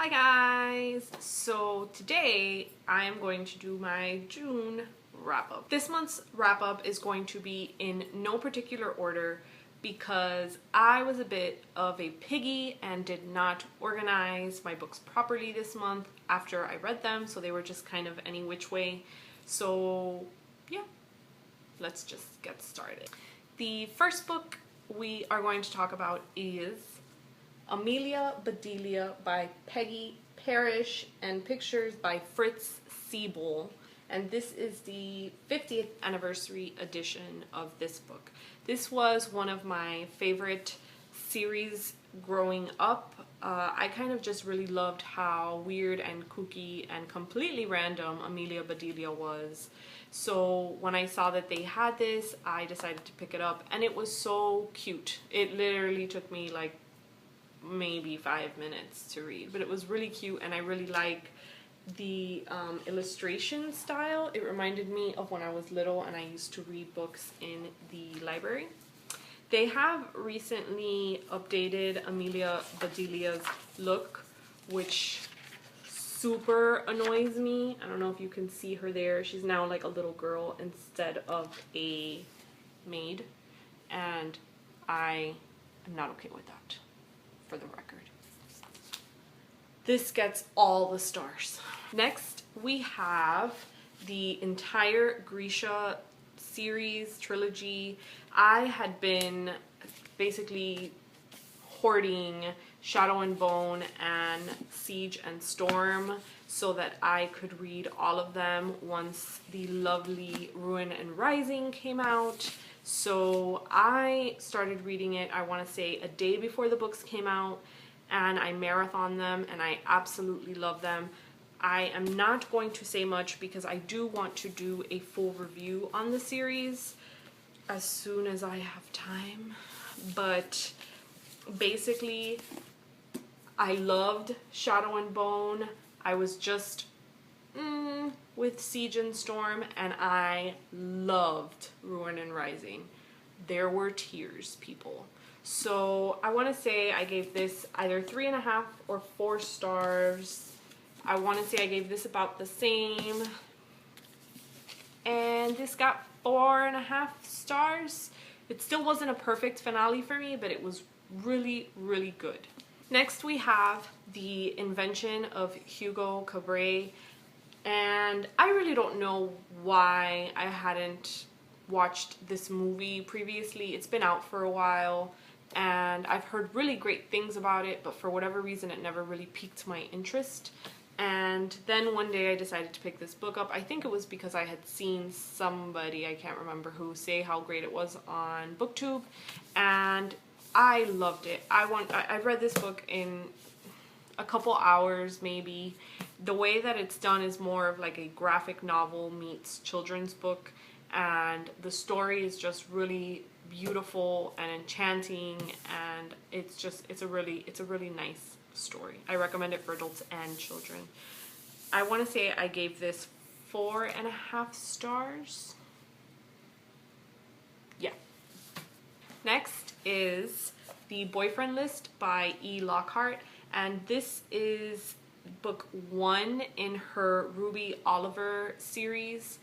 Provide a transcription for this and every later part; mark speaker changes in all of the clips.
Speaker 1: Hi guys! So today I am going to do my June wrap-up. This month's wrap-up is going to be in no particular order because I was a bit of a piggy and did not organize my books properly this month after I read them, so they were just kind of any which way. So yeah, let's just get started. The first book we are going to talk about is Amelia Bedelia by Peggy Parrish and pictures by Fritz Siebel, and this is the 50th anniversary edition of this book. This was one of my favorite series growing up. I kind of just really loved how weird and kooky and completely random Amelia Bedelia was. So when I saw that they had this, I decided to pick it up, and it was so cute. It literally took me like maybe 5 minutes to read, but it was really cute, and I really like the illustration style. It reminded me of when I was little and I used to read books in the library. They have recently updated Amelia Bedelia's look, which super annoys me. I don't know if you can see her there. She's now like a little girl instead of a maid, and I am not okay with that, for the record. This gets all the stars. Next, we have the entire Grisha series trilogy. I had been basically hoarding Shadow and Bone and Siege and Storm so that I could read all of them once the lovely Ruin and Rising came out. So I started reading it, I want to say a day before the books came out, and I marathoned them, and I absolutely love them. I am not going to say much because I do want to do a full review on the series as soon as I have time. But basically, I loved Shadow and Bone. I was just with Siege and Storm, and I loved Ruin and Rising. There were tears, people. So I want to say I gave this either 3.5 or 4 stars. I want to say I gave this about the same, and this got 4.5 stars. It still wasn't a perfect finale for me, but it was really, really good. Next we have The Invention of Hugo Cabret, and I really don't know why I hadn't watched this movie previously. It's been out for a while, and I've heard really great things about it, but for whatever reason it never really piqued my interest. And then one day I decided to pick this book up. I think it was because I had seen somebody, I can't remember who, say how great it was on BookTube, and I loved it. I read this book in a couple hours maybe. The way that it's done is more of like a graphic novel meets children's book, and the story is just really beautiful and enchanting, and it's a really nice story. I recommend it for adults and children. I want to say I gave this 4.5 stars. Yeah. Next is The Boyfriend List by E. Lockhart, and this is book 1 in her Ruby Oliver series.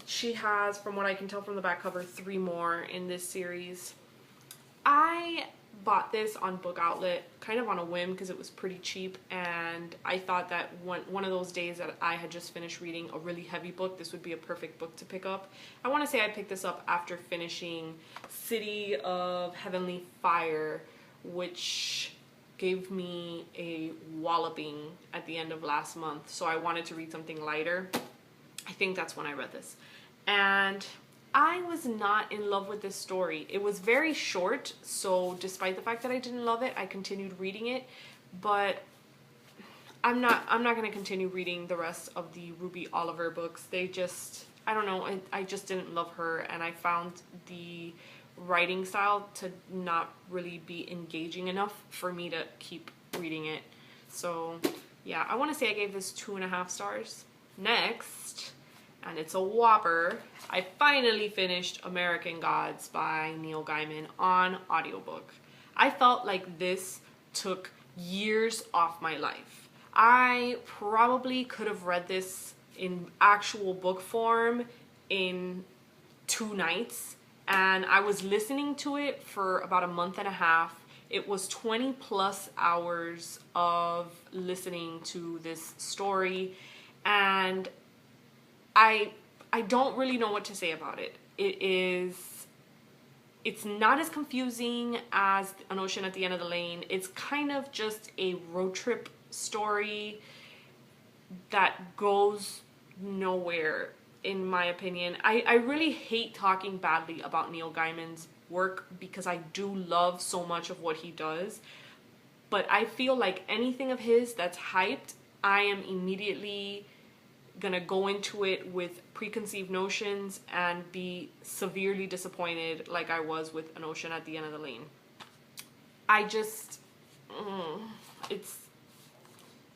Speaker 1: She has, from what I can tell from the back cover, 3 more in this series. I bought this on Book Outlet kind of on a whim because it was pretty cheap, and I thought that one of those days that I had just finished reading a really heavy book, this would be a perfect book to pick up. I want to say I picked this up after finishing City of Heavenly Fire, which gave me a walloping at the end of last month, so I wanted to read something lighter. I think that's when I read this, and I was not in love with this story. It was very short, so despite the fact that I didn't love it, I continued reading it, but I'm not going to continue reading the rest of the Ruby Oliver books. They just, I don't know, I just didn't love her, and I found the writing style to not really be engaging enough for me to keep reading it. So yeah, I want to say I gave this 2.5 stars. Next, and it's a whopper, I finally finished American Gods by Neil Gaiman on audiobook. I felt like this took years off my life. I probably could have read this in actual book form in 2 nights, and I was listening to it for about a month and a half. It was 20 plus hours of listening to this story, and I don't really know what to say about it. It's not as confusing as An Ocean at the End of the Lane. It's kind of just a road trip story that goes nowhere, in my opinion. I really hate talking badly about Neil Gaiman's work because I do love so much of what he does. But I feel like anything of his that's hyped, I am immediately gonna go into it with preconceived notions and be severely disappointed, like I was with An Ocean at the End of the Lane. I just,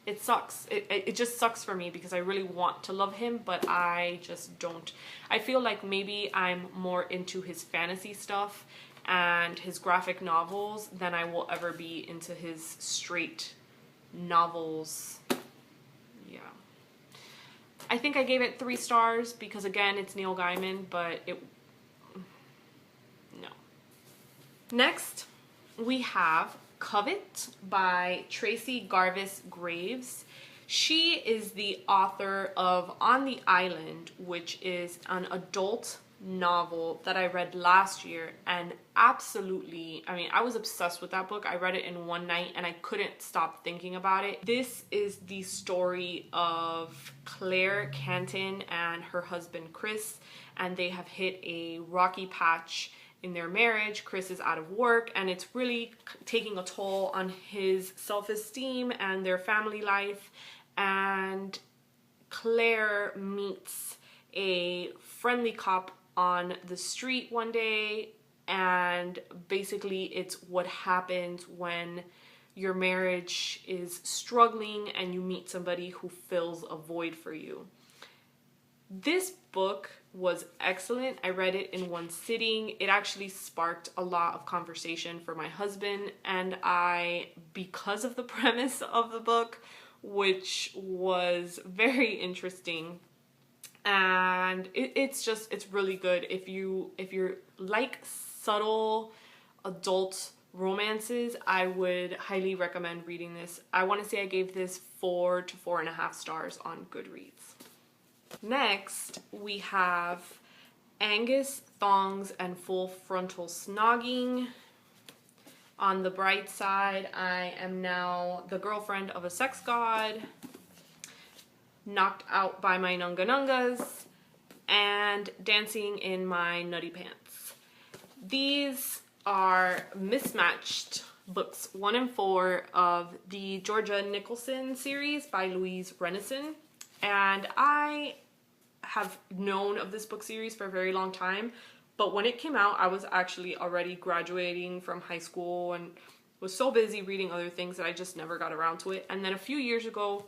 Speaker 1: it sucks. It just sucks for me because I really want to love him, but I just don't. I feel like maybe I'm more into his fantasy stuff and his graphic novels than I will ever be into his straight novels. Yeah. I think I gave it 3 stars because, again, it's Neil Gaiman, but no. Next, we have Covet by Tracy Garvis Graves. She is the author of On the Island, which is an adult novel that I read last year, and absolutely, I mean, I was obsessed with that book. I read it in one night and I couldn't stop thinking about it. This is the story of Claire Canton and her husband Chris, and they have hit a rocky patch in their marriage. Chris is out of work, and it's really taking a toll on his self-esteem and their family life. And Claire meets a friendly cop on the street one day, and basically it's what happens when your marriage is struggling and you meet somebody who fills a void for you. This book was excellent. I read it in one sitting. It actually sparked a lot of conversation for my husband and I, because of the premise of the book, which was very interesting. And it's really good. If you're like subtle adult romances, I would highly recommend reading this. I want to say I gave this 4 to 4.5 stars on Goodreads. Next, we have Angus, Thongs, and Full Frontal Snogging. On the bright side, I am now the girlfriend of a sex god, knocked out by my nunga nungas, and dancing in my nutty pants. These are mismatched books 1 and 4 of the Georgia Nicholson series by Louise Renison. And I have known of this book series for a very long time, but when it came out, I was actually already graduating from high school and was so busy reading other things that I just never got around to it. And then a few years ago,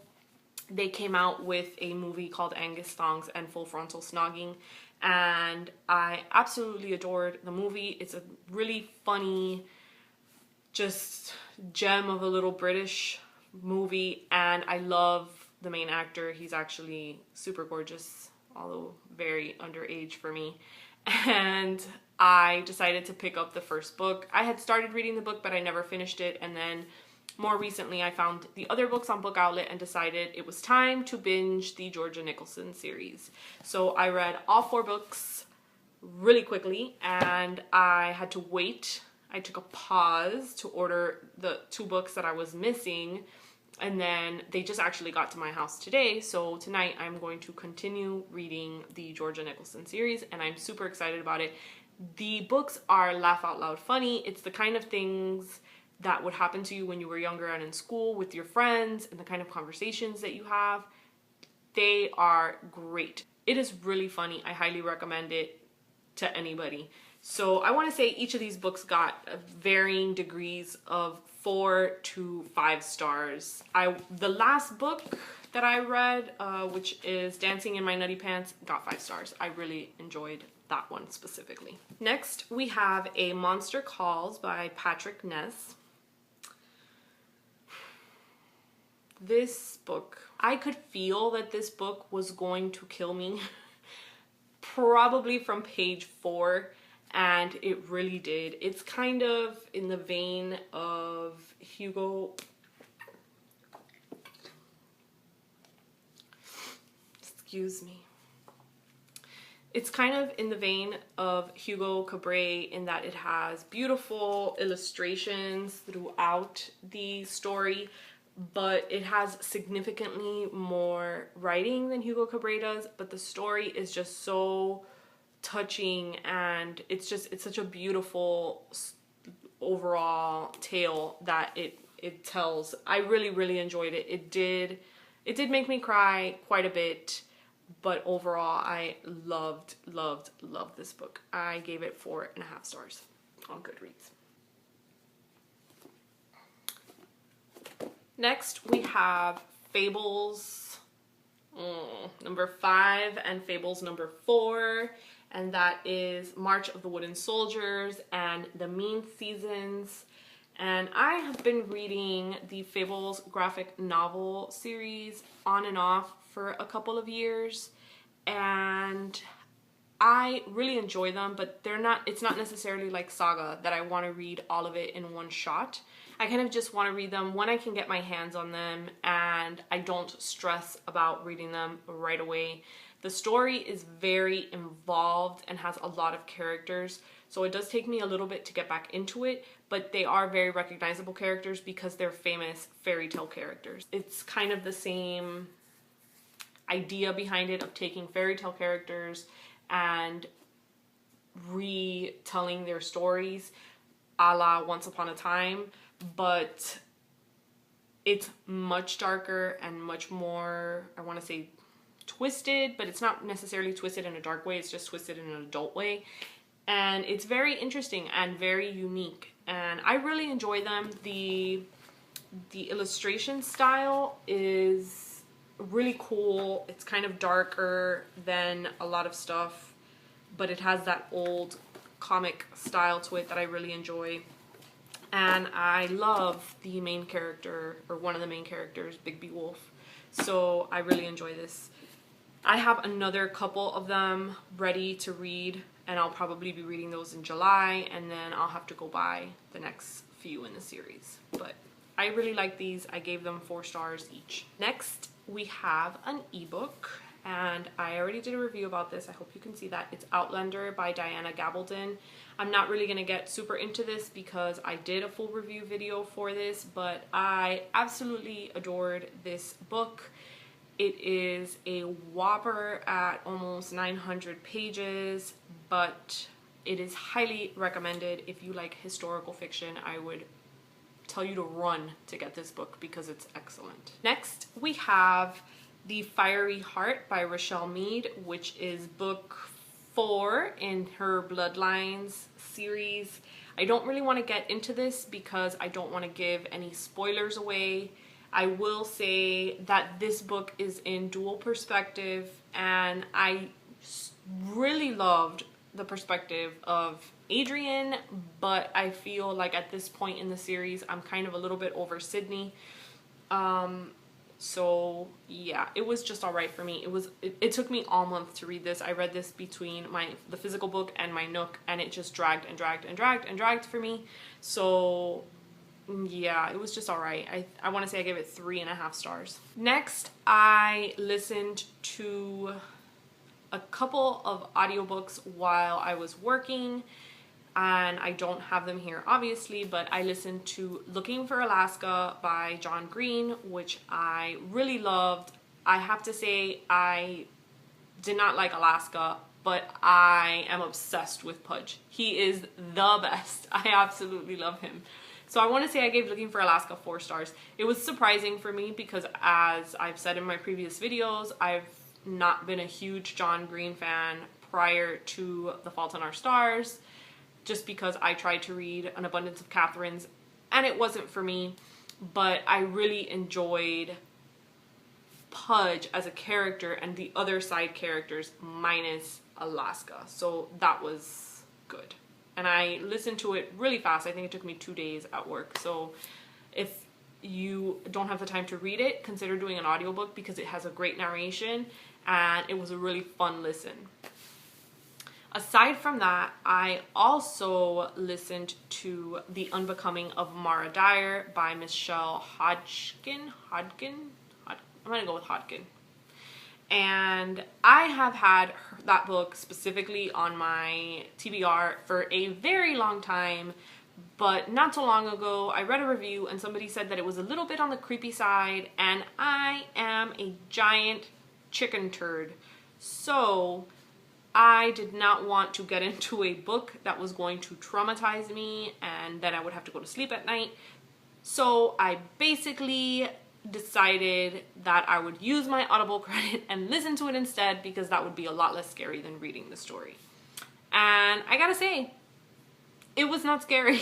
Speaker 1: they came out with a movie called Angus, Thongs, and Full Frontal Snogging, and I absolutely adored the movie. It's a really funny, just gem of a little British movie, and I love the main actor. He's actually super gorgeous, although very underage for me. And I decided to pick up the first book. I had started reading the book, but I never finished it, and then more recently I found the other books on Book Outlet and decided it was time to binge the Georgia Nicholson series. So I read all 4 books really quickly, and I had to wait. I took a pause to order the 2 books that I was missing, and then they just actually got to my house today. So tonight I'm going to continue reading the Georgia Nicholson series, and I'm super excited about it. The books are laugh out loud funny. It's the kind of things that would happen to you when you were younger and in school with your friends, and the kind of conversations that you have. They are great. It is really funny. I highly recommend it to anybody. So I want to say each of these books got varying degrees of 4 to 5 stars. The last book that I read, which is Dancing in My Nutty Pants, got 5 stars. I really enjoyed that one specifically. Next, we have A Monster Calls by Patrick Ness. This book, I could feel that this book was going to kill me probably from page 4, and it really did. It's kind of in the vein of Hugo. Excuse me. It's kind of in the vein of Hugo Cabret in that it has beautiful illustrations throughout the story, but it has significantly more writing than Hugo Cabret does, but the story is just so touching, and it's such a beautiful overall tale that it tells. I really enjoyed it. It did make me cry quite a bit. But overall, I loved this book. I gave it 4.5 stars on Goodreads. Next, we have Fables number 5 and Fables number 4. And that is March of the Wooden Soldiers and The Mean Seasons. And I have been reading the Fables graphic novel series on and off for a couple of years, and I really enjoy them, but it's not necessarily like Saga that I want to read all of it in one shot. I kind of just want to read them when I can get my hands on them, and I don't stress about reading them right away. The story is very involved and has a lot of characters, so it does take me a little bit to get back into it, but they are very recognizable characters because they're famous fairy tale characters. It's kind of the same idea behind it of taking fairy tale characters and retelling their stories a la Once Upon a Time, but it's much darker and much more, I want to say, twisted, but it's not necessarily twisted in a dark way, it's just twisted in an adult way. And it's very interesting and very unique, and I really enjoy them. The illustration style is really cool. It's kind of darker than a lot of stuff, but it has that old comic style to it that I really enjoy. And I love the main character, or one of the main characters, Bigby Wolf. So I really enjoy this. I have another couple of them ready to read, and I'll probably be reading those in July, and then I'll have to go buy the next few in the series. But I really like these. I gave them 4 stars each. Next, we have an ebook, and I already did a review about this. I hope you can see that. It's Outlander by Diana Gabaldon. I'm not really going to get super into this because I did a full review video for this, but I absolutely adored this book. It is a whopper at almost 900 pages, but it is highly recommended. If you like historical fiction, I would tell you to run to get this book because it's excellent. Next, we have The Fiery Heart by Rochelle Mead, which is book 4 in her Bloodlines series. I don't really want to get into this because I don't want to give any spoilers away. I will say that this book is in dual perspective, and I really loved the perspective of Adrian, but I feel like at this point in the series I'm kind of a little bit over Sydney. So yeah, it was just all right for me. It took me all month to read this. I read this between the physical book and my Nook, and it just dragged and dragged and dragged and dragged for me. So yeah, it was just all right. I want to say I gave it 3.5 stars. Next, I listened to a couple of audiobooks while I was working, and I don't have them here obviously, but I listened to Looking for Alaska by John Green, which I really loved. I have to say I did not like Alaska, but I am obsessed with Pudge. He is the best. I absolutely love him. So I want to say I gave Looking for Alaska 4 stars. It was surprising for me because, as I've said in my previous videos, I've not been a huge John Green fan prior to The Fault in Our Stars, just because I tried to read An Abundance of Catherines and it wasn't for me. But I really enjoyed Pudge as a character and the other side characters minus Alaska, so that was good. And I listened to it really fast. I think it took me 2 days at work. So if you don't have the time to read it, consider doing an audiobook because it has a great narration and it was a really fun listen. Aside from that, I also listened to The Unbecoming of Mara Dyer by Michelle Hodgkin. I'm gonna go with Hodgkin. And I have had that book specifically on my TBR for a very long time, but not so long ago I read a review and somebody said that it was a little bit on the creepy side, and I am a giant chicken turd. So I did not want to get into a book that was going to traumatize me and then I would have to go to sleep at night. So I basically decided that I would use my Audible credit and listen to it instead, because that would be a lot less scary than reading the story. And I gotta say, it was not scary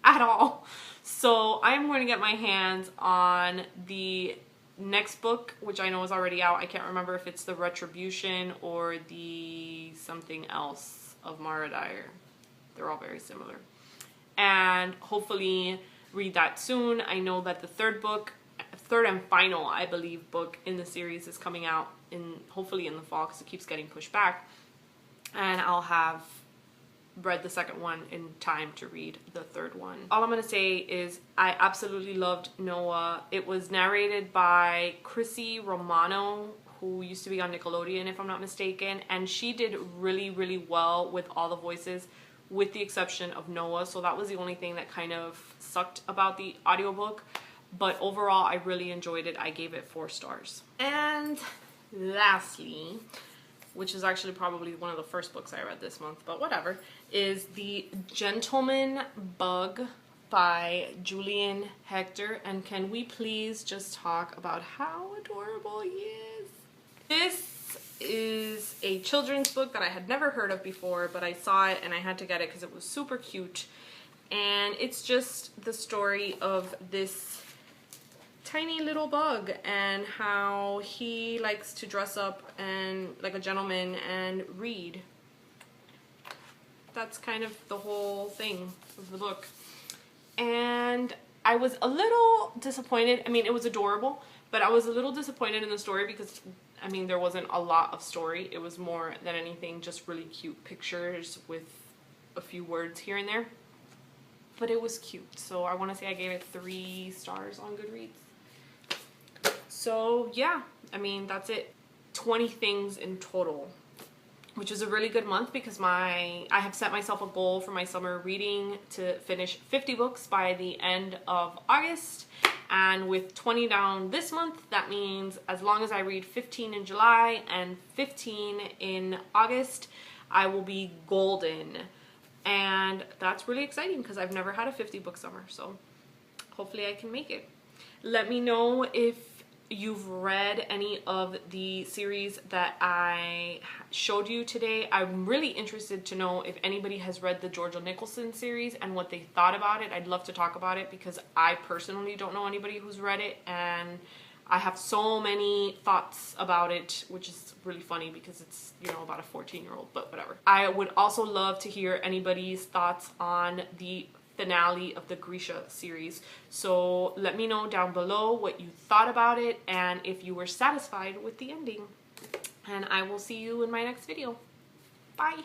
Speaker 1: at all. So I'm going to get my hands on the next book, which I know is already out. I can't remember if it's The Retribution or the something else of Mara Dyer. They're all very similar. And hopefully read that soon. I know that the third and final, I believe, book in the series is coming out hopefully in the fall, because it keeps getting pushed back. And I'll have read the second one in time to read the third one. All I'm gonna say is I absolutely loved Noah. It was narrated by Chrissy Romano, who used to be on Nickelodeon, if I'm not mistaken, and she did really, really well with all the voices, with the exception of Noah. So that was the only thing that kind of sucked about the audiobook. But overall, I really enjoyed it. I gave it 4 stars. And lastly, which is actually probably one of the first books I read this month, but whatever, is The Gentleman Bug by Julian Hector. And can we please just talk about how adorable he is? This is a children's book that I had never heard of before, but I saw it and I had to get it because it was super cute. And it's just the story of this tiny little bug and how he likes to dress up and like a gentleman and read. That's kind of the whole thing of the book. And I was a little disappointed. I mean, it was adorable, but I was a little disappointed in the story because, I mean, there wasn't a lot of story. It was more than anything just really cute pictures with a few words here and there. But it was cute. So I want to say I gave it 3 stars on Goodreads. So yeah, I mean, that's it. 20 things in total, which is a really good month because I have set myself a goal for my summer reading to finish 50 books by the end of August. And with 20 down this month, that means as long as I read 15 in July and 15 in August, I will be golden. And that's really exciting because I've never had a 50 book summer. So hopefully I can make it. Let me know if you've read any of the series that I showed you today. I'm really interested to know if anybody has read the Georgia Nicholson series and what they thought about it. I'd love to talk about it because I personally don't know anybody who's read it, and I have so many thoughts about it, which is really funny because it's, you know, about a 14-year-old, but whatever. I would also love to hear anybody's thoughts on the finale of the Grisha series. So let me know down below what you thought about it and if you were satisfied with the ending. And I will see you in my next video. Bye!